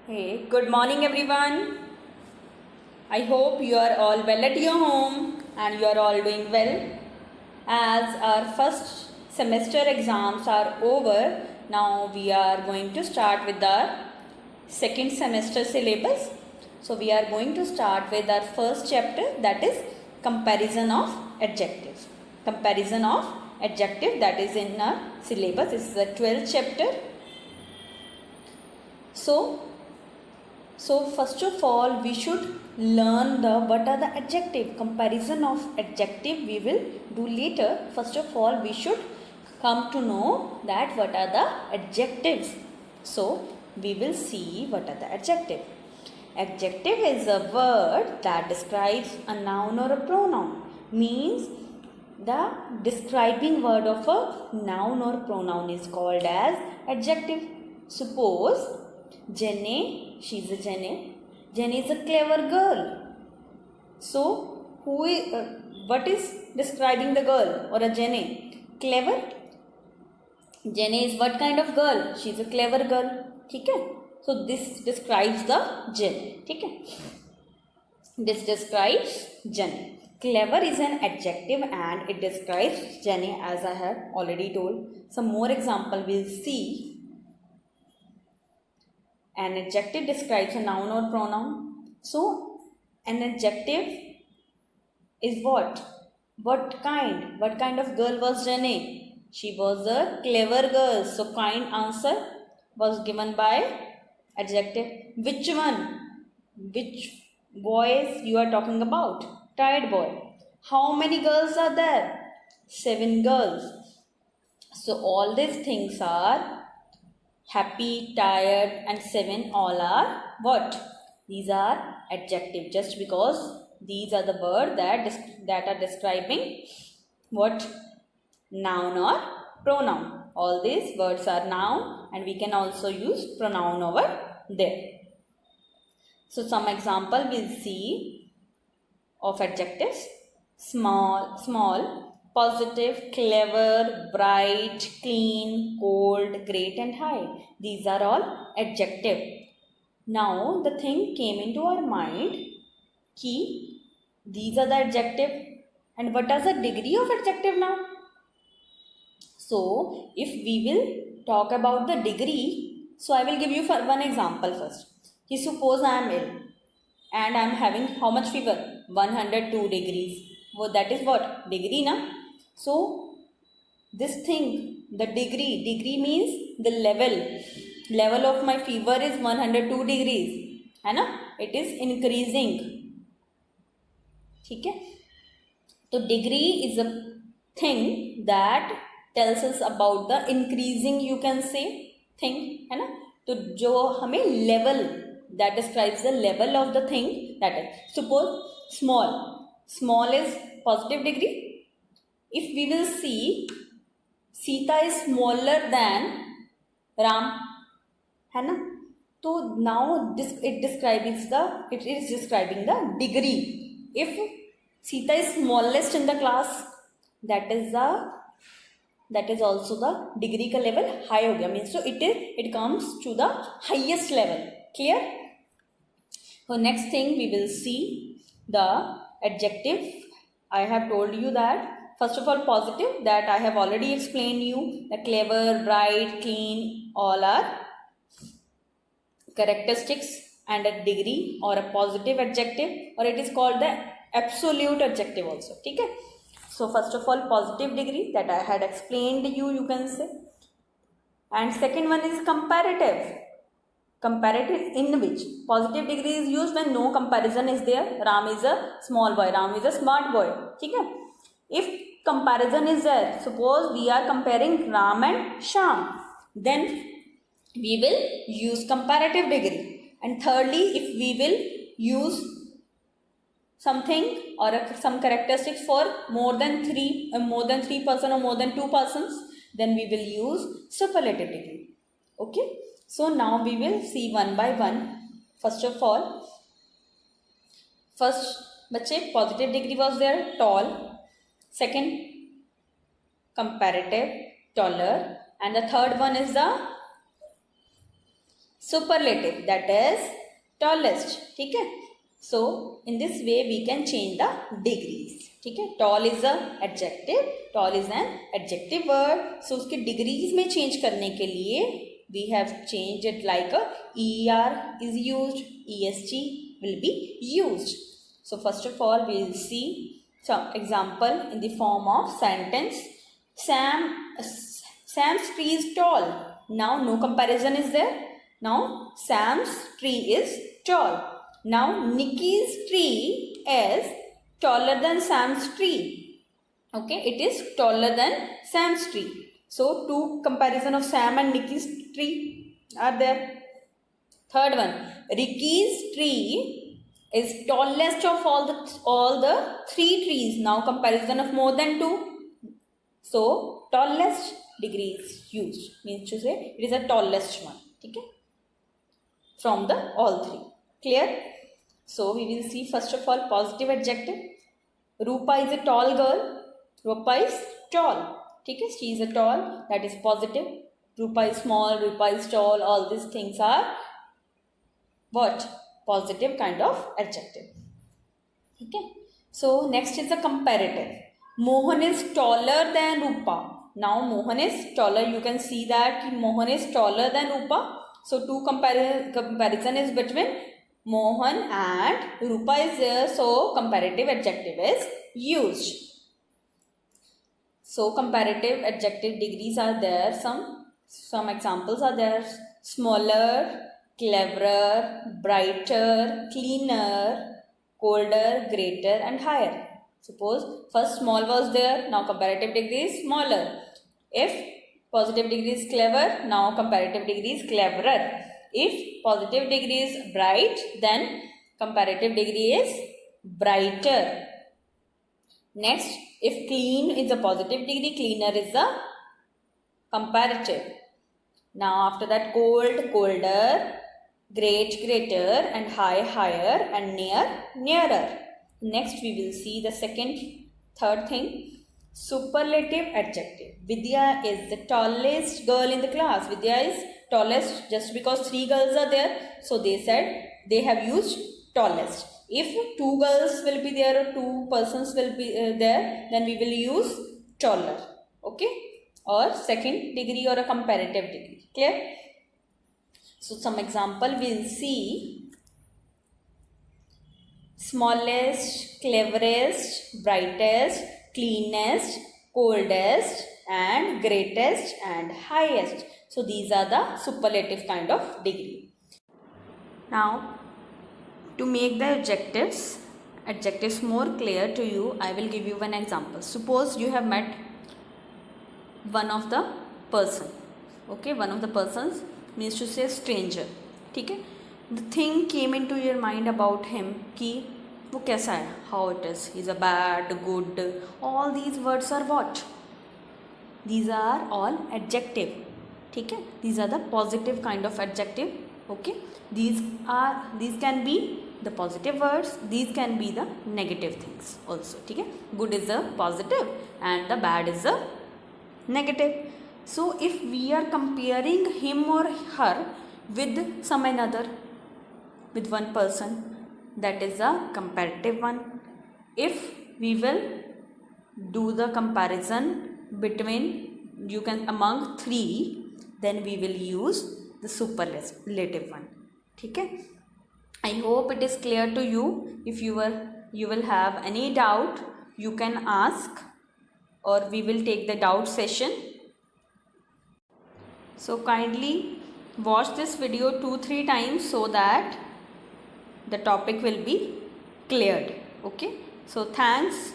Hey, good morning everyone. I hope you are all well at your home and you are all doing well. As our first semester exams are over, now we are going to start with our second semester syllabus. So we are going to start with our first chapter, that is comparison of adjectives. Comparison of adjective, that is in our syllabus. This is the 12th chapter. So first of all, we should learn what are the adjective. Comparison of adjective we will do later. First of all, we should come to know that what are the adjectives. So we will see what are the adjective. Adjective is a word that describes a noun or a pronoun. Means the describing word of a noun or pronoun is called as adjective. Suppose Jenny, she is a Jenny. Jenny is a clever girl. So, what is describing the girl or a Jenny? Clever. Jenny is what kind of girl? She is a clever girl. Okay? So, this describes the Jenny. Okay? This describes Jenny. Clever is an adjective and it describes Jenny, as I have already told. Some more example we'll see. An adjective describes a noun or pronoun. So, an adjective is what? What kind? What kind of girl was Jenny? She was a clever girl. So, kind answer was given by adjective. Which one? Which boys you are talking about? Tired boy. How many girls are there? 7 girls. So, all these things are happy, tired and 7 all are what? These are adjective, just because these are the words that are describing what? Noun or pronoun. All these words are noun and we can also use pronoun over there. So some example we'll see of adjectives. Small, positive, clever, bright, clean, cold, great and high. These are all adjective. Now the thing came into our mind ki these are the adjective and what is the degree of adjective now? So if we will talk about the degree, so I will give you one example first. Suppose I am ill and I am having how much fever? 102 degrees. Well, that is what? Degree na? So, this thing, the degree means the level of my fever is 102 degrees, है ना? It is increasing. ठीक है? So, degree is a thing that tells us about the increasing, you can say, thing, है ना? तो जो हमें level that describes the level of the thing, that is, suppose small is positive degree. If we will see, Sita is smaller than Ram, है ना? So now it is describing the degree. If Sita is smallest in the class, that is also the degree का level high हो गया, means so it comes to the highest level. Clear? So next thing we will see the adjective. I have told you that first of all positive, that I have already explained you. The clever, bright, clean, all are characteristics and a degree or a positive adjective, or it is called the absolute adjective also. Okay? So first of all positive degree that I had explained you can say. And second one is comparative. Comparative in which positive degree is used when no comparison is there. Ram is a small boy, Ram is a smart boy. Okay? If comparison is there, suppose we are comparing Ram and Sham, then we will use comparative degree. And thirdly, if we will use something or some characteristics for more than three person or more than 2 persons, then we will use superlative degree. Okay? So now we will see one by one. First of all, बच्चे positive degree was there, tall. Second, comparative, taller. And the third one is the superlative, that is tallest. ठीक है. So in this way we can change the degrees. ठीक है. Tall is a adjective. Tall is an adjective word. So उसके degrees में change करने के लिए we have changed it like a er is used, est will be used. So first of all we will see some example in the form of sentence. Sam's tree is tall. Now no comparison is there. Now Sam's tree is tall. Now Nikki's tree is taller than Sam's tree. Okay, it is taller than Sam's tree. So two comparison of Sam and Nikki's tree are there. Third one, Ricky's tree is tallest of all the three trees. Now comparison of more than two. So tallest degree is used. Means to say it is the tallest one. Okay, from the all three. Clear? So we will see first of all positive adjective. Rupa is a tall girl. Rupa is tall. Okay, she is a tall, that is positive. Rupa is small, Rupa is tall. All these things are what? Positive kind of adjective. Okay. So next is the comparative. Mohan is taller than Rupa. Now Mohan is taller. You can see that Mohan is taller than Rupa. So two comparison is between Mohan and Rupa is there. So comparative adjective is used. So comparative adjective degrees are there. Some examples are there. Smaller, cleverer, brighter, cleaner, colder, greater and higher. Suppose first small was there. Now comparative degree is smaller. If positive degree is clever, now comparative degree is cleverer. If positive degree is bright, then comparative degree is brighter. Next, if clean is a positive degree, cleaner is a comparative. Now after that, cold, colder, great, greater and high, higher and near, nearer. Next we will see the third thing, superlative adjective. Vidya is the tallest girl in the class. Vidya is tallest just because 3 girls are there. So they said they have used tallest. If 2 girls will be there or 2 persons will be there, then we will use taller. Okay? Or second degree or a comparative degree. Clear? So some example we will see. Smallest, cleverest, brightest, cleanest, coldest and greatest and highest. So these are the superlative kind of degree. Now to make the adjectives more clear to you, I will give you one example. Suppose you have met one of the person. Okay, one of the persons means to say stranger. Okay, the thing came into your mind about him कि वो कैसा है, how it is, he's a bad, good. All these words are what? These are all adjective. ठीक है, these are the positive kind of adjective. Okay, these can be the positive words, these can be the negative things also. ठीक है, good is the positive and the bad is the negative. So if we are comparing him or her with some another, with one person, that is a comparative one. If we will do the comparison between among 3, then we will use the superlative one. ठीक है, I hope it is clear to you. If you will have any doubt, you can ask or we will take the doubt session. So kindly watch this video 2-3 times so that the topic will be cleared. Okay, so thanks